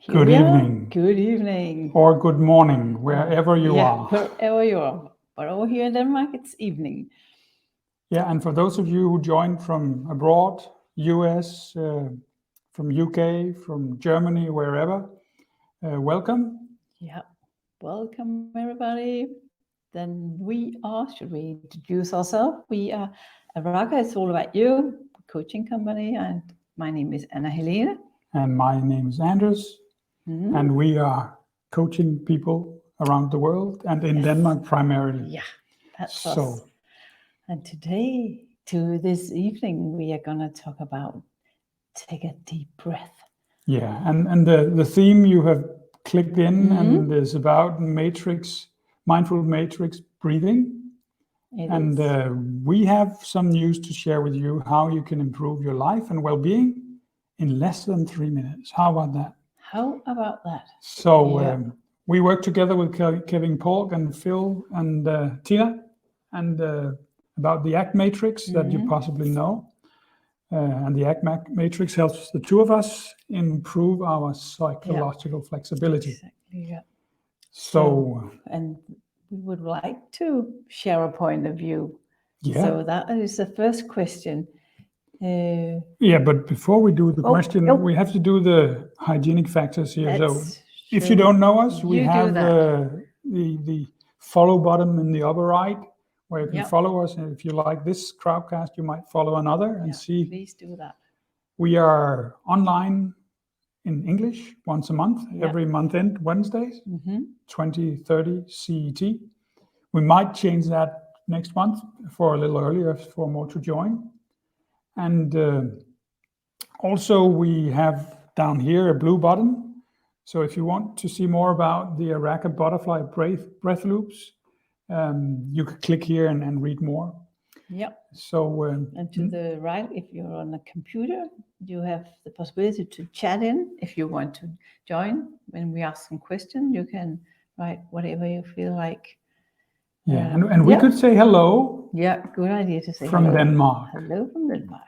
Good evening. Good evening. Or good morning, wherever you are. Wherever you are. But over here in Denmark, it's evening. Yeah, and for those of you who joined from abroad, US, from UK, from Germany, wherever, welcome. Yeah, welcome everybody. Then should we introduce ourselves? We are ARACA, it's all about you, coaching company, and my name is Helene. And my name is Anders, and we are coaching people around the world and in Denmark primarily. Yeah, that's us. And today, this evening, we are going to talk about take a deep breath. Yeah, and the theme you have clicked in and is about mindful matrix breathing. We have some news to share with you how you can improve your life and well-being in less than 3 minutes. How about that? How about that? So we work together with Kevin Polk and Phil and Tina and about the ACTMatrix that you possibly know. And the ACTMatrix helps the two of us improve our psychological flexibility. Exactly, yeah. And we would like to share a point of view. Yeah. So that is the first question. But before we do the question, we have to do the hygienic factors here. So if you don't know us, we have the follow button in the upper right, where you can follow us. And if you like this crowdcast, you might follow another and see. Please do that. We are online in English once a month, every month end Wednesdays, 20:30 CET. We might change that next month for a little earlier for more to join. And also we have down here a blue button. So if you want to see more about the ARACA Butterfly Breath Loops, you could click here and read more. Yep. So and to the right, if you're on a computer, you have the possibility to chat in. If you want to join when we ask some questions, you can write whatever you feel like. Yeah, and we could say hello. Yeah, good idea to say from hello. Denmark. Hello from Denmark.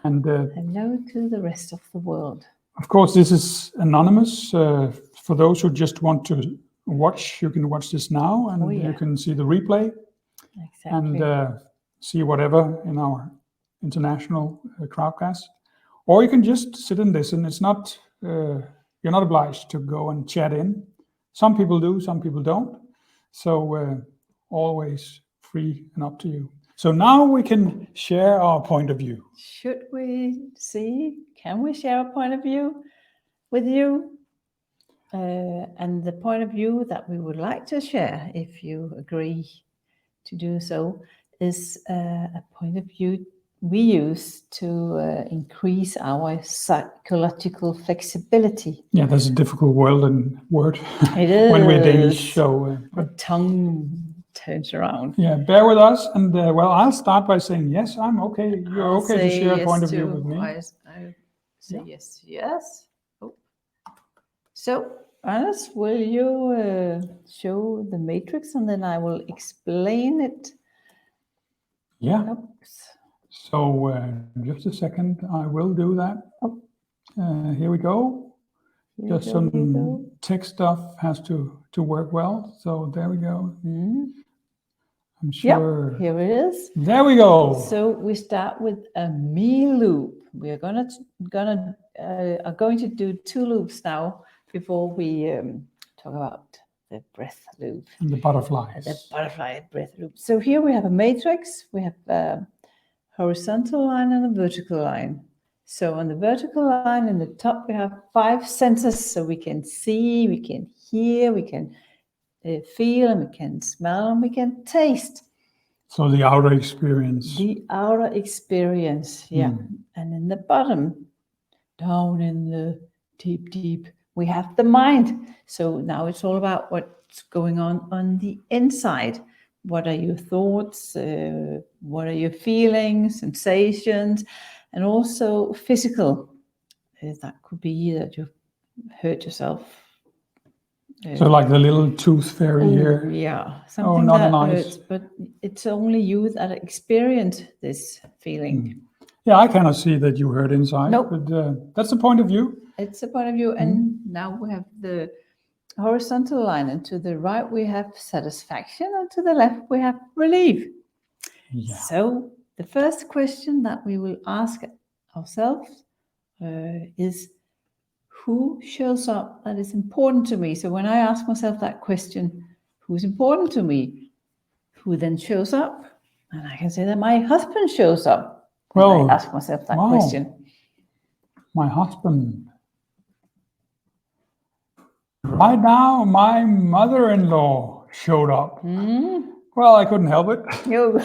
And hello to the rest of the world. Of course, this is anonymous. For those who just want to watch, you can watch this now, and you can see the replay. Exactly. And see whatever in our international crowdcast. Or you can just sit and listen. It's not, you're not obliged to go and chat in. Some people do, some people don't. So always free and up to you. So now we can share our point of view. Should we see? Can we share a point of view with you? And the point of view that we would like to share, if you agree to do so, is a point of view we use to increase our psychological flexibility. Yeah, that's a difficult word. It is. When we're Danish, so the tongue turns around. Yeah, bear with us. And well, I'll start by saying yes, I'm okay. You're okay to share a point of view with me. I say yes. Oh. So, Anders, will you show the matrix and then I will explain it? Yeah. Oops. So just a second, I will do that. Oh. Here we go. Just some tech stuff has to work well. So there we go. I'm sure. Yep, here it is. There we go. So we start with a me loop. We are going to do 2 loops now before we talk about the breath loop. And the butterflies. The butterfly breath loop. So here we have a matrix. We have a horizontal line and a vertical line. So on the vertical line in the top, we have 5 senses. So we can see, we can hear, we can feel, and we can smell, and we can taste. So the outer experience. The outer experience, yeah. And in the bottom, down in the deep, we have the mind. So now it's all about what's going on the inside. What are your thoughts? What are your feelings, sensations, and also physical? That could be that you've hurt yourself. So like the little tooth fairy here. Yeah, something that hurts, but it's only you that experience this feeling. Yeah, I cannot see that you hurt inside, nope. But that's the point of view. it's a point of view. And now we have the horizontal line, and to the right we have satisfaction, and to the left we have relief. Yeah. So the first question that we will ask ourselves is, who shows up that is important to me? So when I ask myself that question, who's important to me, who then shows up? And I can say that my husband shows up when I ask myself that question. My husband. Right now, my mother-in-law showed up. Well, I couldn't help it. No.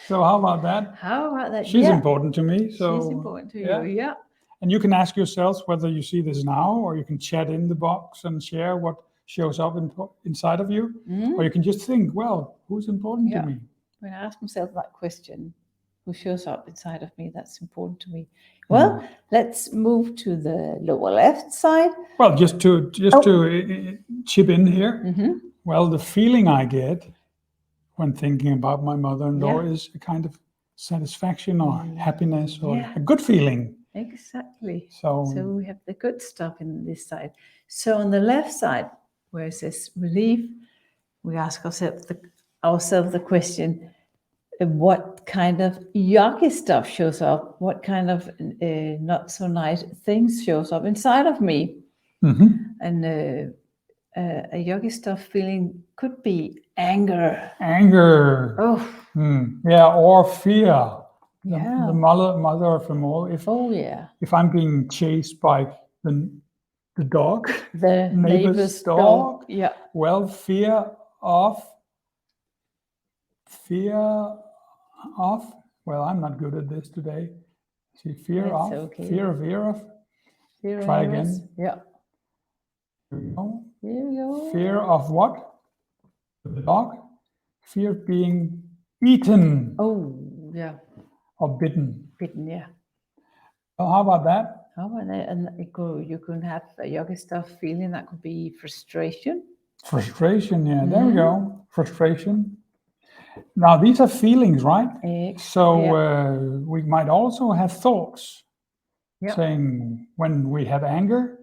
So how about that? How about that? She's important to me. So she's important to you, yeah. And you can ask yourselves whether you see this now, or you can chat in the box and share what shows up inside of you. Or you can just think, well, who's important to me? When I ask myself that question, who shows up inside of me that's important to me? Well, let's move to the lower left side. Well, just to chip in here. Well, the feeling I get when thinking about my mother-in-law is a kind of satisfaction or happiness or a good feeling. Exactly. So we have the good stuff in this side. So on the left side, where it says relief, we ask ourselves the question, what kind of yucky stuff shows up? What kind of not so nice things shows up inside of me? And a yucky stuff feeling could be anger. Oh. Yeah, or fear. The mother of them all. If I'm being chased by the dog, the neighbor's dog. Yeah. Well, fear of. Well, I'm not good at this today. See, fear of. Try again. Yeah. Here we go. Here you go. Fear of what? The dog. Fear of being eaten. Oh, yeah. Or bitten. Bitten, yeah. So how about that? And you can have a yucky stuff feeling. That could be frustration. Frustration, yeah. There we go. Frustration. Now, these are feelings, right? So we might also have thoughts. Saying when we have anger,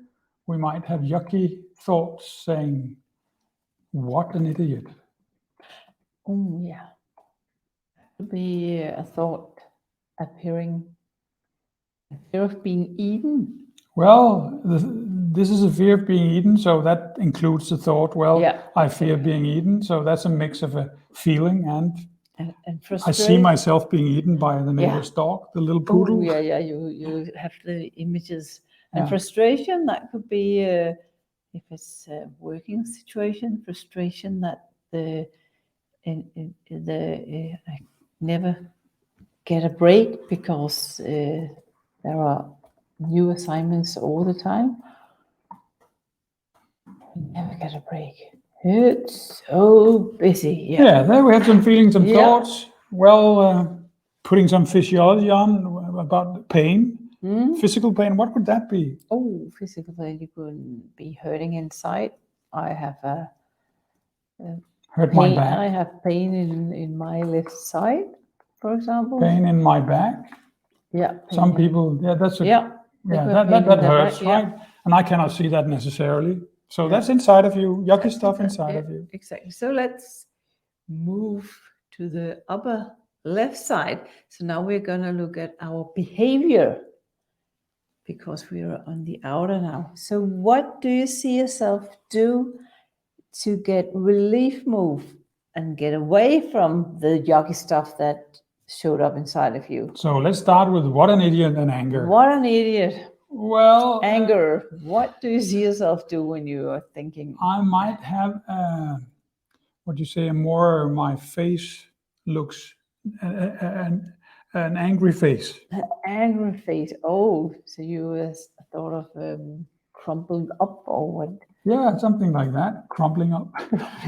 we might have yucky thoughts saying, what an idiot. Oh, yeah. It could be a thought appearing, a fear of being eaten. Well, this is a fear of being eaten, so that includes the thought, I fear being eaten. So that's a mix of a feeling and frustration. I see myself being eaten by the neighbor's dog, the little poodle. Oh, yeah, you have the images. And frustration, that could be, if it's a working situation, frustration that I never get a break because there are new assignments all the time. Never get a break. It's so busy. Yeah, there we have some feelings and thoughts. Well, putting some physiology on about pain. Physical pain, what could that be? Oh, physical pain, you could be hurting inside. I have hurt my back. I have pain in my left side, for example. Pain in my back. Yeah. Some people, that's that hurts, right? And I cannot see that necessarily. So that's inside of you, yucky stuff inside of you. Exactly. So let's move to the upper left side. So now we're going to look at our behavior because we are on the outer now. So what do you see yourself do to get relief move and get away from the yucky stuff that showed up inside of you? So let's start with what an idiot and anger. What an idiot. Well, anger. What do you see yourself do when you are thinking? I might have, my face looks an angry face. An angry face. Oh, so you thought of crumpled up or what? Yeah, something like that. Crumpling up.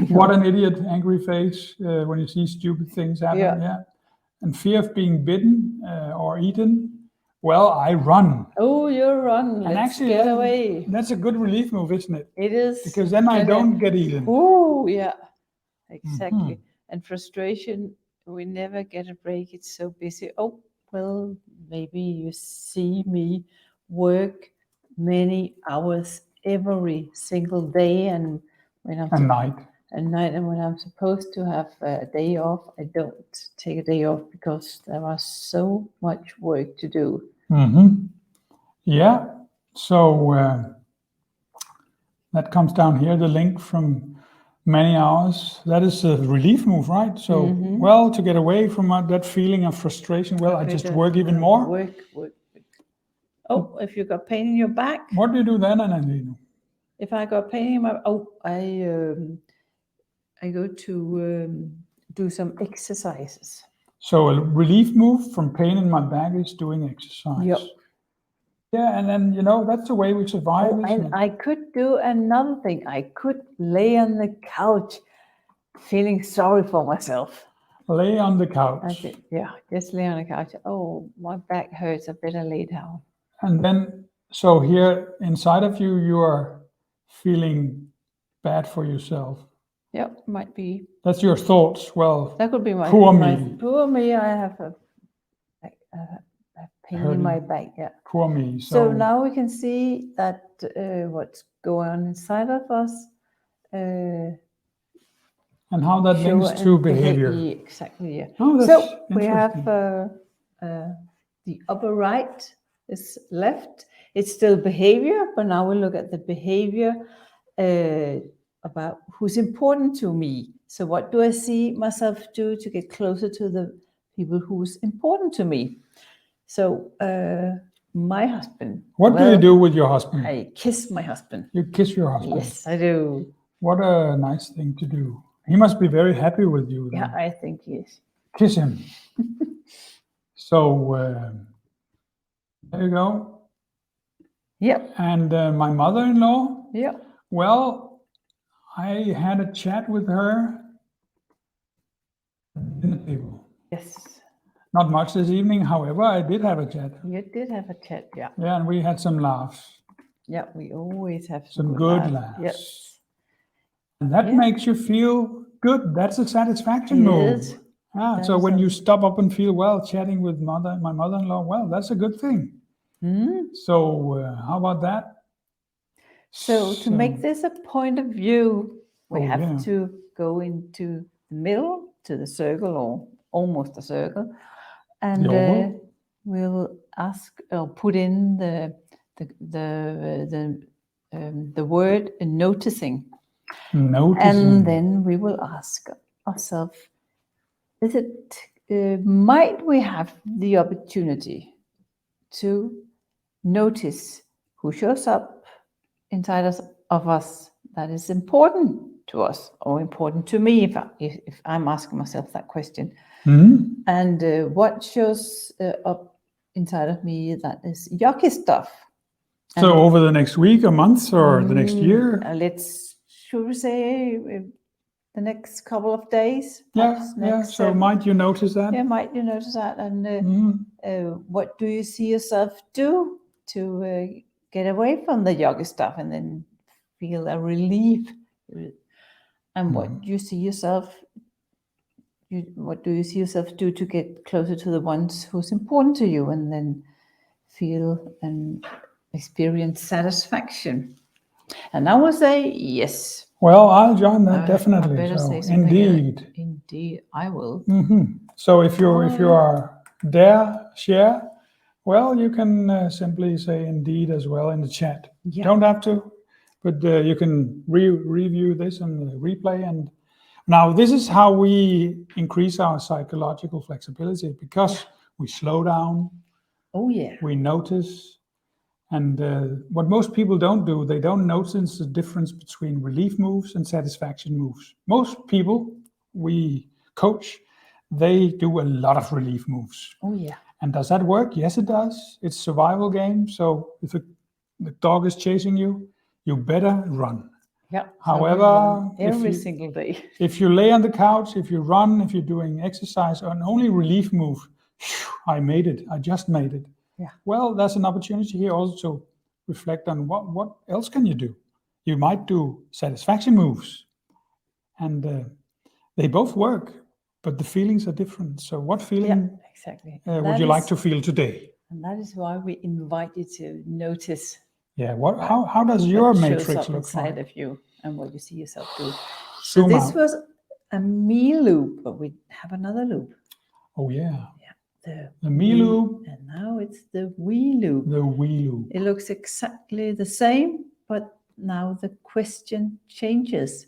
What an idiot, angry face when you see stupid things happen. Yeah. And fear of being bitten or eaten. Well, I run. Oh, you run. Let's get away. That's a good relief move, isn't it? It is. Because then I don't get eaten. Oh, yeah. Exactly. And frustration, we never get a break. It's so busy. Oh, well, maybe you see me work many hours every single day, and when I'm night. And when I'm supposed to have a day off, I don't take a day off because there are so much work to do. Yeah. So that comes down here, the link from many hours. That is a relief move, right? So, well, to get away from that feeling of frustration, well, I just work even more. Work. Oh, if you got pain in your back. What do you do then, Annalena? If I got pain in my, I go to do some exercises. So a relief move from pain in my back is doing exercise. Yep. Yeah, and then, that's the way we survive. And I could do another thing. I could lay on the couch feeling sorry for myself. Lay on the couch. That's it. Yeah, just lay on the couch. Oh, my back hurts. I better lay down. And then, so here inside of you, you are feeling bad for yourself. Yep, might be. That's your thoughts. Well, that could be my poor me. Poor me. I have a pain in my back. Yeah. Poor me. So now we can see that what's going on inside of us. And how that links to behavior. Exactly, yeah. Oh, so we have the upper right is left. It's still behavior, but now we look at the behavior about who's important to me. So what do I see myself do to get closer to the people who's important to me? So my husband. What do you do with your husband? I kiss my husband. You kiss your husband? Yes, I do. What a nice thing to do. He must be very happy with you then. Yeah, I think he is. Kiss him. So there you go. Yep. And my mother-in-law? Yep. Well, I had a chat with her in the table. Yes. Not much this evening, however, I did have a chat. You did have a chat, yeah. Yeah, and we had some laughs. Yeah, we always have some good laughs. Yes. And that makes you feel good. That's a satisfaction move. Yeah, so when you stop up and feel, well, chatting with my mother-in-law, well, that's a good thing. So how about that? So to make this a point of view, we have to go into the middle, to the circle, or almost a circle, and we'll ask or put in the word noticing. And then we will ask ourselves, might we have the opportunity to notice who shows up inside of us that is important to us or important to me, if I'm asking myself that question. And what shows up inside of me that is yucky stuff. So over the next week or month or the next year? Should we say the next couple of days? Yeah. So might you notice that? Yeah, might you notice that? And what do you see yourself do to get away from the yucky stuff and then feel a relief? And what do you see yourself do to get closer to the ones who's important to you and then feel and experience satisfaction? And I will say yes. Well, I'll join that definitely. I better say indeed. Indeed, I will. So if you are there, share. Well, you can simply say indeed as well in the chat. Yeah. Don't have to, but you can review this and replay. And now this is how we increase our psychological flexibility, because we slow down. Oh yeah. We notice. And what most people don't do, they don't notice the difference between relief moves and satisfaction moves. Most people we coach, they do a lot of relief moves. Oh yeah. And does that work? Yes, it does. It's a survival game. So if the dog is chasing you, you better run. Yeah. However, every single day. If you lay on the couch, if you run, if you're doing exercise, or an only relief move, I made it. I just made it. Yeah. Well, there's an opportunity here also to reflect on what else can you do. You might do satisfaction moves, and they both work, but the feelings are different. So what feeling exactly. would you like to feel today? And that is why we invite you to notice Yeah. How does your What matrix shows up look inside like? of you and what you see yourself do. So Zoom this out. was a me loop, but we have another loop. Oh yeah. The me loop. And now it's the we loop. The we loop. It looks exactly the same, but now the question changes.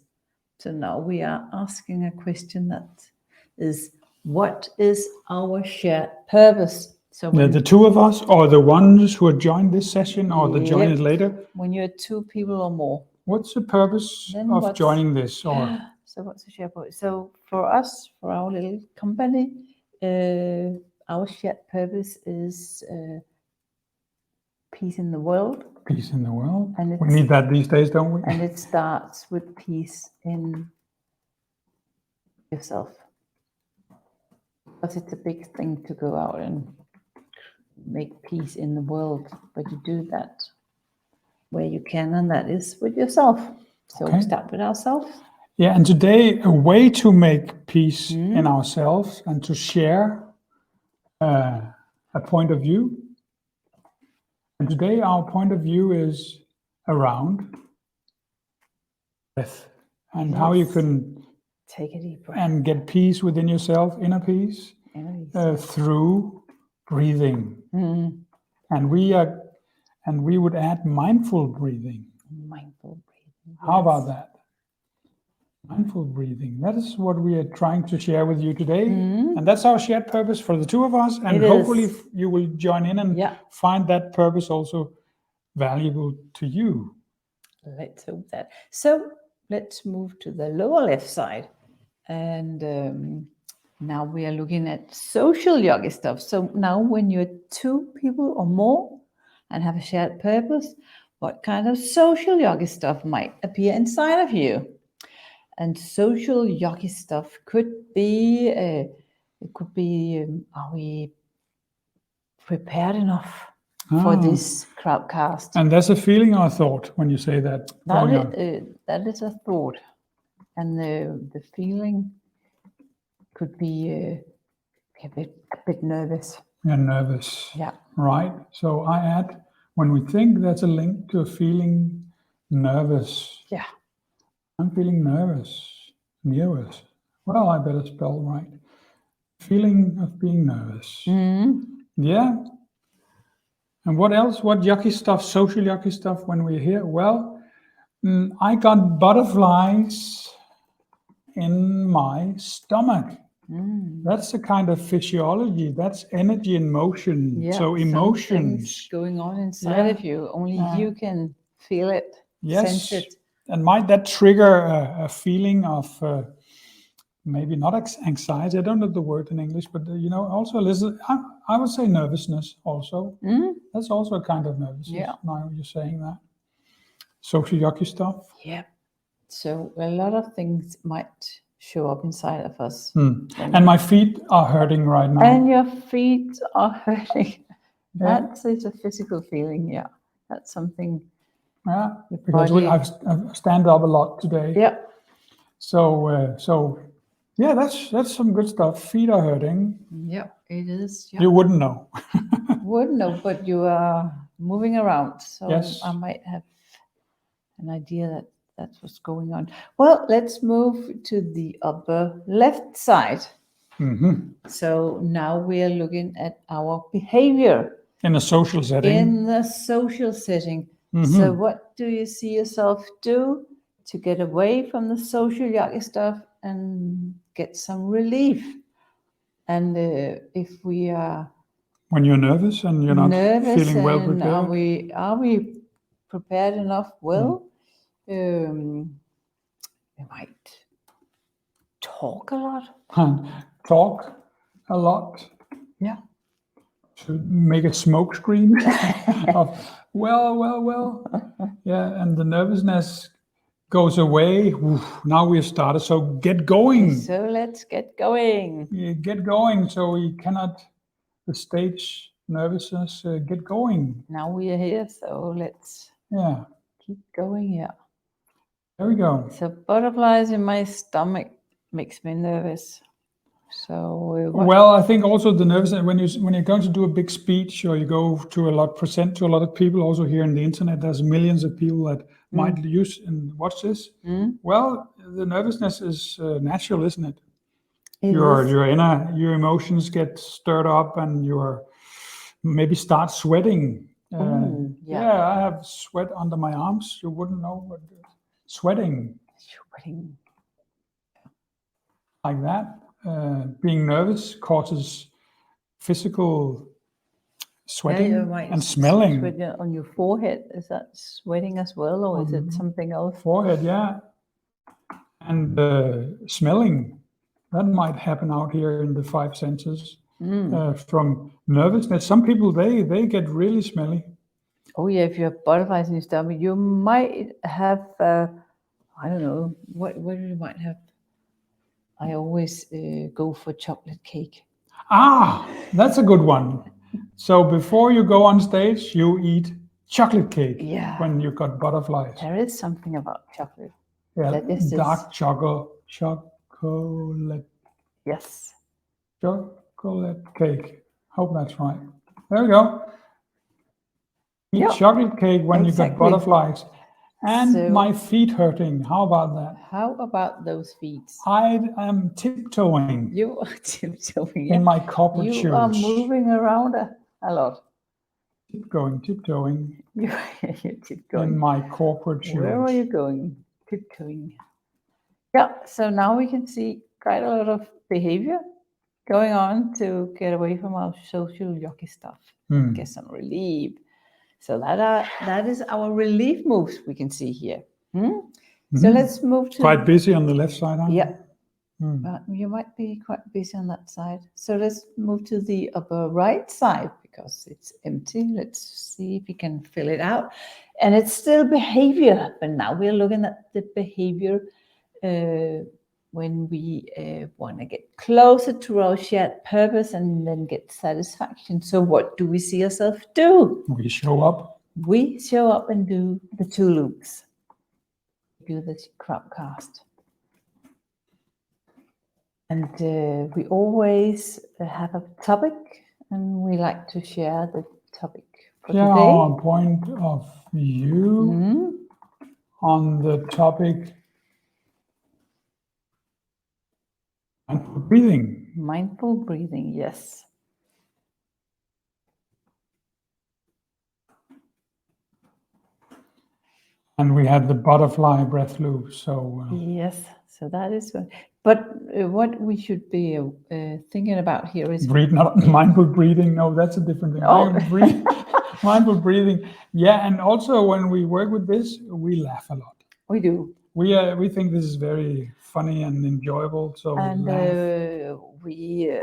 So now we are asking a question that is, what is our shared purpose? So The two of us, or the ones who have joined this session, or the join it later. When you're two people or more. What's the purpose of joining this? Or so what's the shared purpose? So for us, for our little company, our shared purpose is peace in the world. Peace in the world. And we need that these days, don't we? And it starts with peace in yourself. Because it's a big thing to go out and make peace in the world, but you do that where you can, and that is with yourself. So we start with ourselves. Yeah, and today a way to make peace in ourselves and to share a point of view. And today our point of view is around breath and how you can take a deep breath and get peace within yourself, inner peace, through breathing. And we would add mindful breathing. Mindful breathing. How about that? Mindful breathing. That is what we are trying to share with you today. And that's our shared purpose for the two of us. And hopefully you will join in and find that purpose also valuable to you. Let's hope that. So let's move to the lower left side. And now we are looking at social yoga stuff. So now when you're two people or more and have a shared purpose, what kind of social yoga stuff might appear inside of you? And social yoga stuff could be, are we prepared enough for this crowdcast? And there's a feeling or a thought when you say that. That is a thought. And the feeling could be a bit nervous. You're nervous. Yeah. Right. So I add, when we think there's a link to a feeling nervous. Yeah. I'm feeling nervous. Well, I better spell right. Feeling of being nervous. Yeah. And what else? What yucky stuff, social yucky stuff when we're here? Well, I got butterflies in my stomach. That's a kind of physiology. That's energy in motion. Yeah, so emotions going on inside of you. Only you can feel it, sense it. And might that trigger a feeling of maybe not anxiety? I don't know the word in English, but also I would say nervousness also. That's also a kind of nervousness. Yeah. Now you're saying that. Social yucky stuff. Yeah. So a lot of things might show up inside of us. And my feet are hurting right now. And your feet are hurting. That is a physical feeling. Yeah. That's something. Yeah, because I've stand up a lot today. Yeah. So yeah, that's some good stuff. Feet are hurting. Yeah, it is. Yeah. You wouldn't know. Wouldn't know, but you are moving around. So yes. I might have an idea that that's what's going on. Well, let's move to the upper left side. So now we are looking at our behavior. In a social setting. In the social setting. So what do you see yourself do to get away from the social yoga stuff and get some relief? And if we are... When you're nervous and you're not feeling well prepared. Are we prepared enough? Well, we might talk a lot. Talk a lot. Yeah. To make a smoke screen of well. Yeah, and the nervousness goes away. Oof, now we've started, so get going. So let's get going. Yeah, get going, so we cannot, the stage nervousness, get going. Now we are here, so let's keep going, yeah. There we go. So butterflies in my stomach makes me nervous. So well, I think also the nervousness when you're going to do a big speech or you go to present to a lot of people. Also here in the internet, there's millions of people that might use and watch this. Well, the nervousness is natural, isn't it? Your emotions get stirred up and you're maybe start sweating. I have sweat under my arms. You wouldn't know what sweating like that. Being nervous causes physical sweating and smelling. Sweat on your forehead, is that sweating as well, or is it something else? Forehead, yeah. And smelling, that might happen out here in the five senses. From nervousness, some people they get really smelly. Oh yeah, if you have butterflies in your stomach, you might have I don't know what you might have. I always go for chocolate cake. That's a good one. So before you go on stage, you eat chocolate cake when you got butterflies. There is something about chocolate. Yeah, dark chocolate. Yes. Chocolate cake. Hope that's right. There we go. Eat chocolate cake when you got butterflies. And my feet hurting. How about that? How about those feet? I am tiptoeing. You are tiptoeing. In my corporate shoes. You are moving around a lot. Tiptoeing. You're tiptoeing. In my corporate shoes. Where are you going? Tiptoeing. Yeah, so now we can see quite a lot of behavior going on to get away from our social yucky stuff. Get some relief. So that is our relief moves we can see here. So let's move to... Quite busy on the left side, aren't you? Yeah. You might be quite busy on that side. So let's move to the upper right side because it's empty. Let's see if we can fill it out. And it's still behavior, but now we're looking at the behavior when we want to get closer to our shared purpose and then get satisfaction. So what do we see ourselves do? We show up. We show up and do the 2 loops. Do the crowdcast. And we always have a topic and we like to share the topic for today. Our point of view on the topic mindful breathing. Mindful breathing, yes. And we had the butterfly breath loop. So yes, so that is what. But what we should be thinking about here is not mindful breathing. No, that's a different thing. Mindful breathing. Yeah, and also when we work with this, we laugh a lot. We do. We think this is very funny and enjoyable. So we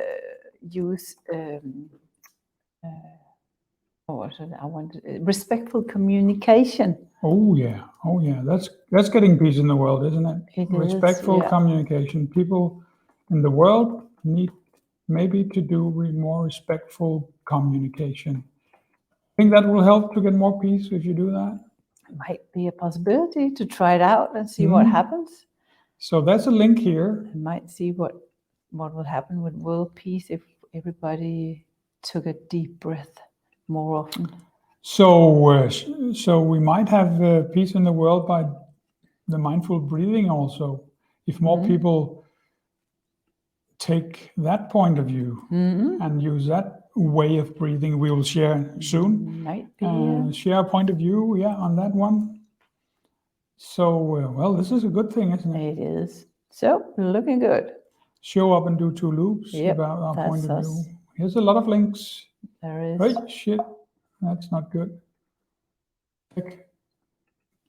use respectful communication. Oh yeah. That's getting peace in the world, isn't it? Respectful communication. People in the world need maybe to do more respectful communication. I think that will help to get more peace if you do that. It might be a possibility to try it out and see what happens. So that's a link here. You might see what will happen with world peace if everybody took a deep breath more often. So we might have peace in the world by the mindful breathing also. If more people take that point of view and use that way of breathing, we will share soon. Might be. Share a point of view, on that one. So, well, this is a good thing, isn't it? It is. So, looking good. Show up and do 2 loops about our point of view. Here's a lot of links. There is. Hey, shit. That's not good. Yucky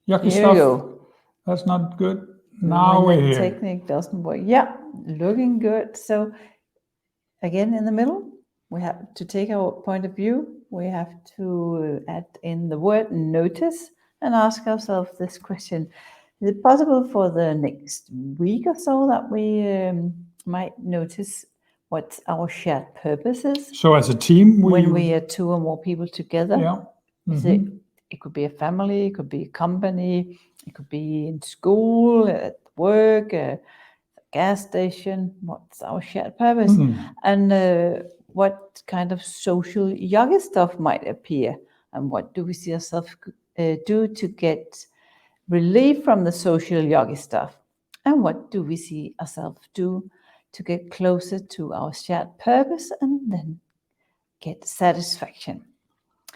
Here stuff. you go. That's not good. Now we're here. The technique doesn't work. Yeah, looking good. So again, in the middle, we have to take our point of view. We have to add in the word notice and ask ourselves this question. Is it possible for the next week or so that we might notice what our shared purpose is? So as a team, when we are 2 or more people together, yeah. It could be a family, it could be a company, it could be in school, at work, gas station, what's our shared purpose, and what kind of social yoga stuff might appear, and what do we see ourselves do to get relief from the social yoga stuff, and what do we see ourselves do to get closer to our shared purpose and then get satisfaction.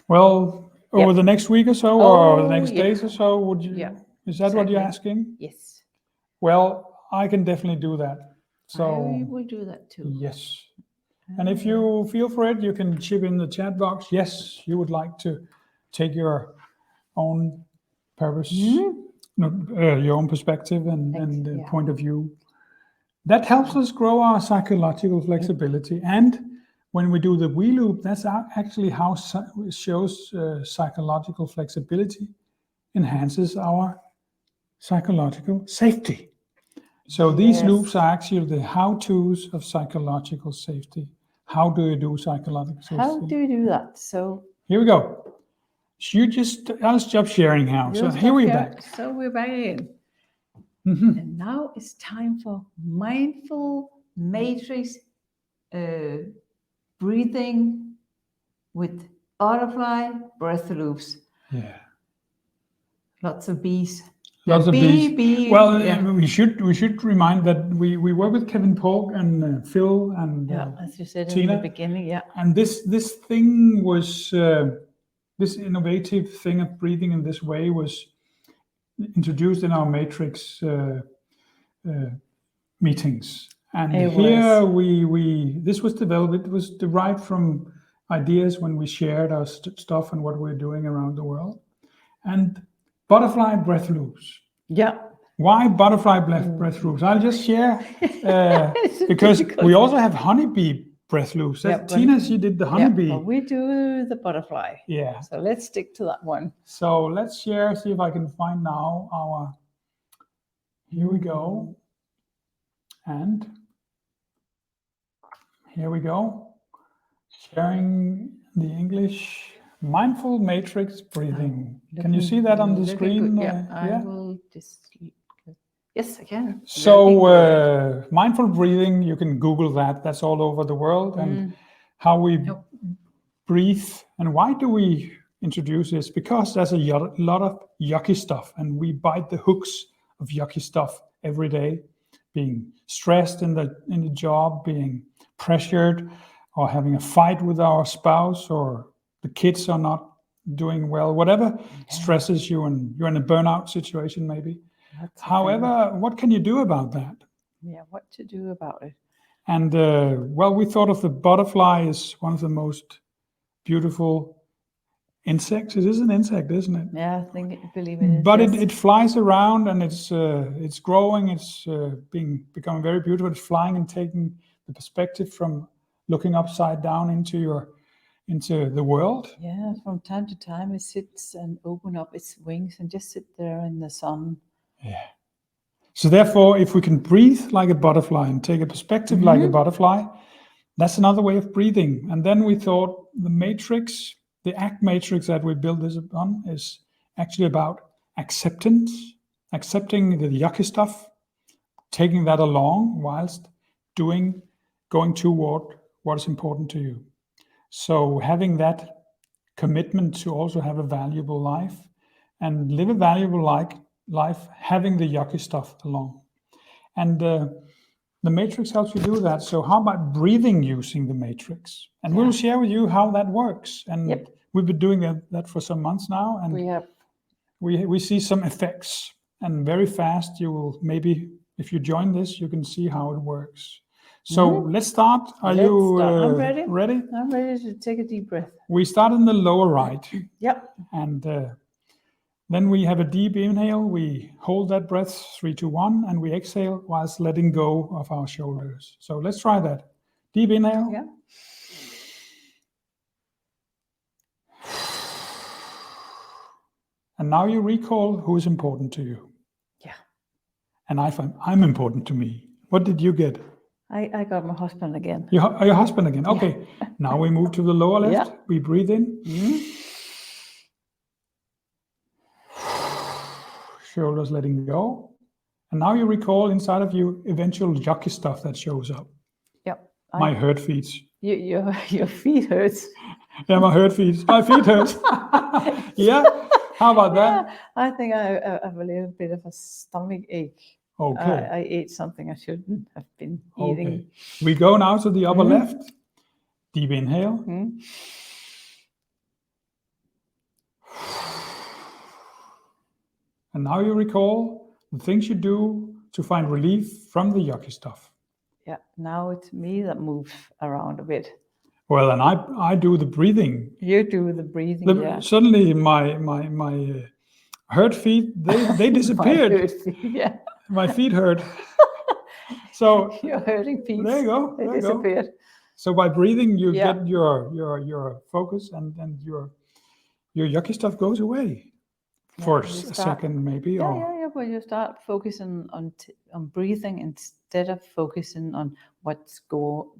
Well, over the next week or so, or the next days or so, would you? Yeah. Is that what you're asking? Yes. Well, I can definitely do that. So I will do that too. Yes. And if you feel for it, you can chip in the chat box. Yes, you would like to take your own purpose, your own perspective and point of view. That helps us grow our psychological flexibility. And when we do the we loop, that's actually how it shows psychological flexibility, enhances our psychological safety. So these loops are actually the how-tos of psychological safety. How do you do psychological safety? How do you do that? So here we go. I'll stop sharing now. So here we're back. So we're back again. And now it's time for mindful matrix breathing with butterfly breath loops. Yeah. Lots of bees. Lots of bees. Well, we should remind that we work with Kevin Polk and Phil and as you said Tina. in the beginning. And this thing was this innovative thing of breathing in this way was introduced in our matrix meetings. And this was developed. It was derived from ideas when we shared our stuff and what we're doing around the world. And butterfly breath loops. Yeah. Why butterfly breath loops? I'll just share because we also have honeybee breath loops. Tina, she did the honeybee. But we do the butterfly. Yeah. So let's stick to that one. So let's share, see if I can find now our, here we go. And here we go. Sharing the English mindful matrix breathing. Can you see that on the screen? I will just. Yes, I can. So mindful breathing, you can Google that. That's all over the world. And how we breathe. And why do we introduce this? Because there's a lot of yucky stuff, and we bite the hooks of yucky stuff every day. Being stressed in the job, being pressured, or having a fight with our spouse, or the kids are not doing well, whatever stresses you, and you're in a burnout situation maybe. However, what can you do about that? Yeah, what to do about it? And we thought of the butterfly as one of the most beautiful insects. It is an insect, isn't it? Yeah, believe it is. But it flies around, and it's growing. It's becoming very beautiful. It's flying and taking the perspective from looking upside down into the world. Yeah, from time to time it sits and opens up its wings and just sit there in the sun. Yeah. So therefore, if we can breathe like a butterfly and take a perspective like a butterfly, that's another way of breathing. And then we thought the matrix, the ACT matrix that we built this on, is actually about acceptance, accepting the yucky stuff, taking that along whilst going toward what is important to you. So having that commitment to also have a valuable life and live a valuable life, having the yucky stuff along. And the matrix helps you do that. So how about breathing using the matrix? And we'll share with you how that works. And we've been doing that for some months now. And we see some effects. And very fast, you will maybe, if you join this, you can see how it works. So let's start. Are you I'm ready. Ready? I'm ready to take a deep breath. We start in the lower right. Yep. And then we have a deep inhale. We hold that breath, 3, 2, 1, and we exhale whilst letting go of our shoulders. So let's try that. Deep inhale. Yeah. And now you recall who is important to you. Yeah. And I find I'm important to me. What did you get? I got my husband again. Your husband again. Okay. Yeah. Now we move to the lower left. Yeah. We breathe in. Shoulders letting go. And now you recall inside of you eventual yucky stuff that shows up. Yep. My hurt feet. Your feet hurts. Yeah, my hurt feet. My feet hurt. Yeah. How about that? Yeah, I think I have a little bit of a stomach ache. Okay. I ate something I shouldn't have been eating. Okay. We go now to the upper left. Deep inhale. And now you recall the things you do to find relief from the yucky stuff. Yeah, now it's me that moves around a bit. Well, and I do the breathing. You do the breathing, yeah. Suddenly my hurt feet, they disappeared. My hurt feet, yeah. My feet hurt. So your hurting feet. There you go. They disappeared. So by breathing, you get your focus, and your yucky stuff goes away for a second, maybe. Yeah. But you start focusing on breathing instead of focusing on what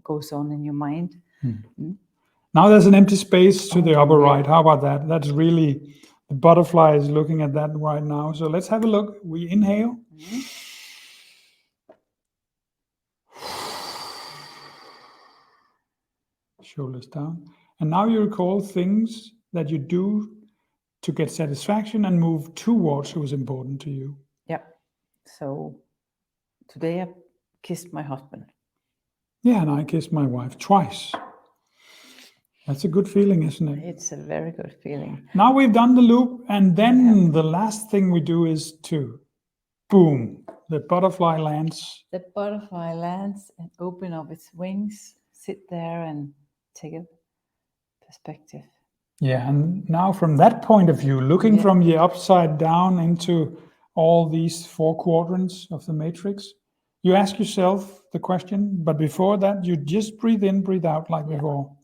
goes on in your mind. Now there's an empty space to the upper right. How about that? That's really, the butterfly is looking at that right now. So let's have a look. We inhale. Shoulders down. And now you recall things that you do to get satisfaction and move towards who's important to you. Yep. So today I kissed my husband. Yeah, and I kissed my wife twice. That's a good feeling, isn't it? It's a very good feeling. Now we've done the loop, and then the last thing we do is to, boom, the butterfly lands. The butterfly lands and open up its wings, sit there and take a perspective. Yeah, and now from that point of view, looking from the upside down into all these 4 quadrants of the matrix, you ask yourself the question, but before that, you just breathe in, breathe out like before.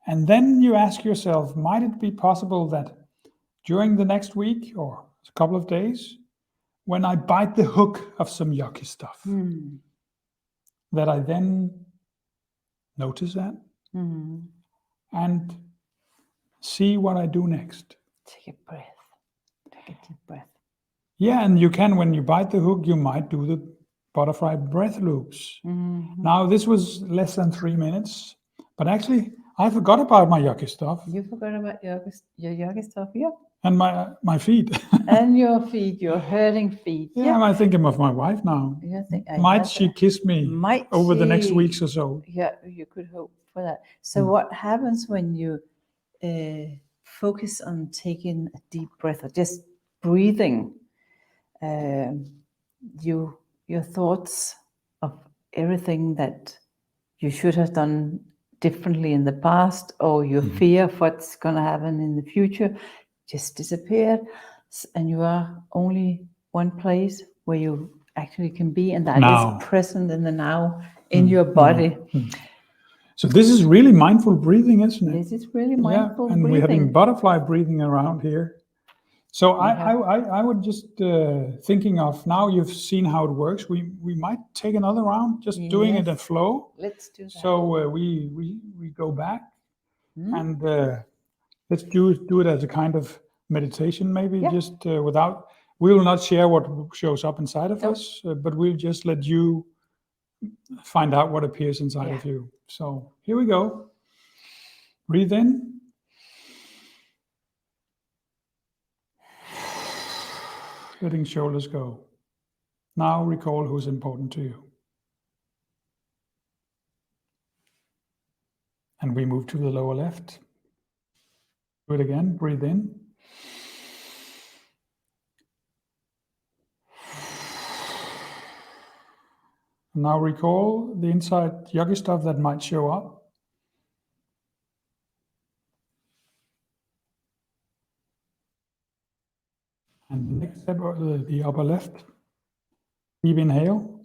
And then you ask yourself, might it be possible that during the next week or a couple of days, when I bite the hook of some yucky stuff, that I then notice that and see what I do next. Take a breath. Take a deep breath. Yeah, and you can, when you bite the hook, you might do the butterfly breath loops. Now, this was less than 3 minutes, but actually, I forgot about my yucky stuff. You forgot about your yucky stuff, yeah. And my feet. And your feet, your hurting feet. Yeah, I'm thinking of my wife now. Might she kiss me over the next weeks or so? Yeah, you could hope for that. So what happens when you focus on taking a deep breath or just breathing? Your thoughts of everything that you should have done differently in the past, or your fear of what's going to happen in the future, just disappeared, and you are only one place where you actually can be, and that is present in the now, in your body. So this is really mindful breathing, isn't it? This is really mindful and breathing. We're having butterfly breathing around here. So I would just thinking of, now you've seen how it works. We might take another round, just doing it in flow. Let's do that. So we go back and let's do it as a kind of meditation, maybe just without. We will not share what shows up inside of us, but we'll just let you find out what appears inside of you. So here we go. Breathe in. Letting shoulders go. Now recall who's important to you. And we move to the lower left. Do it again. Breathe in. Now recall the inside yucky stuff that might show up. And the next step, the upper left. Deep inhale.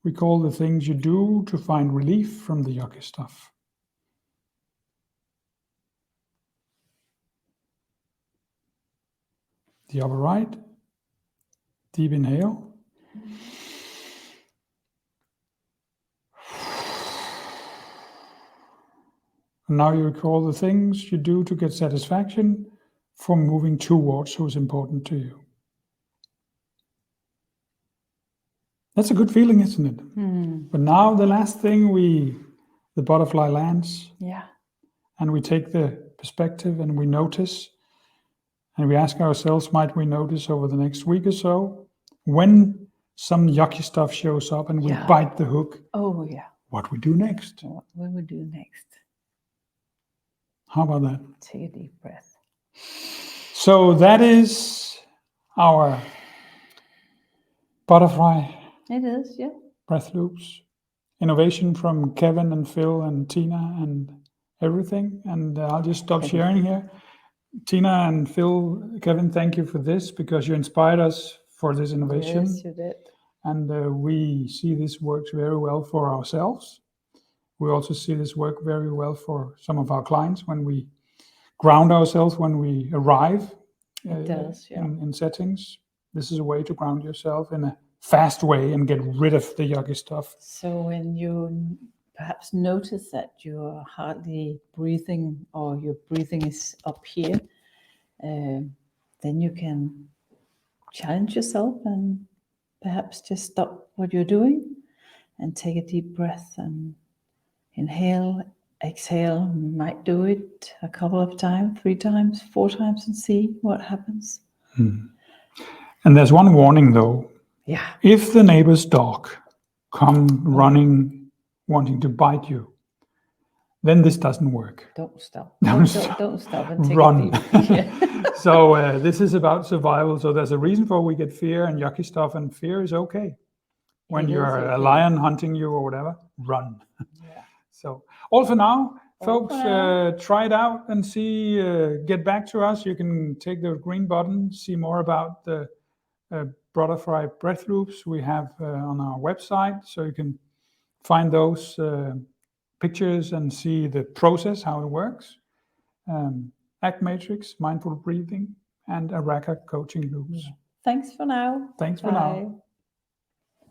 Recall the things you do to find relief from the yucky stuff. The upper right. Deep inhale. And now you recall the things you do to get satisfaction from moving towards who's important to you. That's a good feeling, isn't it? But now the last thing, the butterfly lands. Yeah. And we take the perspective and we notice. And we ask ourselves, might we notice over the next week or so, when some yucky stuff shows up and we bite the hook, what we do next? What will we do next? How about that? Take a deep breath. So that is our butterfly breath loops. Innovation from Kevin and Phil and Tina and everything. And I'll just stop sharing here. Tina and Phil, Kevin, thank you for this, because you inspired us for this innovation. Yes, you did. And we see this works very well for ourselves. We also see this work very well for some of our clients when we ground ourselves, when we arrive in settings. This is a way to ground yourself in a fast way and get rid of the yucky stuff. So when you perhaps notice that you're hardly breathing, or your breathing is up here, then you can challenge yourself and perhaps just stop what you're doing and take a deep breath and inhale, exhale. You might do it a couple of times, 3 times, 4 times, and see what happens. And there's one warning though. Yeah. If the neighbor's dog come running, wanting to bite you, then this doesn't work. Don't stop. Don't stop and take run. a deep So this is about survival. So there's a reason for we get fear and yucky stuff, and fear is okay. When you're a lion hunting you or whatever, run. Yeah. So all for now, folks, try it out and see, get back to us. You can take the green button, see more about the butterfly breath loops we have on our website. So you can find those pictures and see the process, how it works. ACTMatrix, mindful breathing, and ARACA coaching loops. Thanks for now. Thanks for now.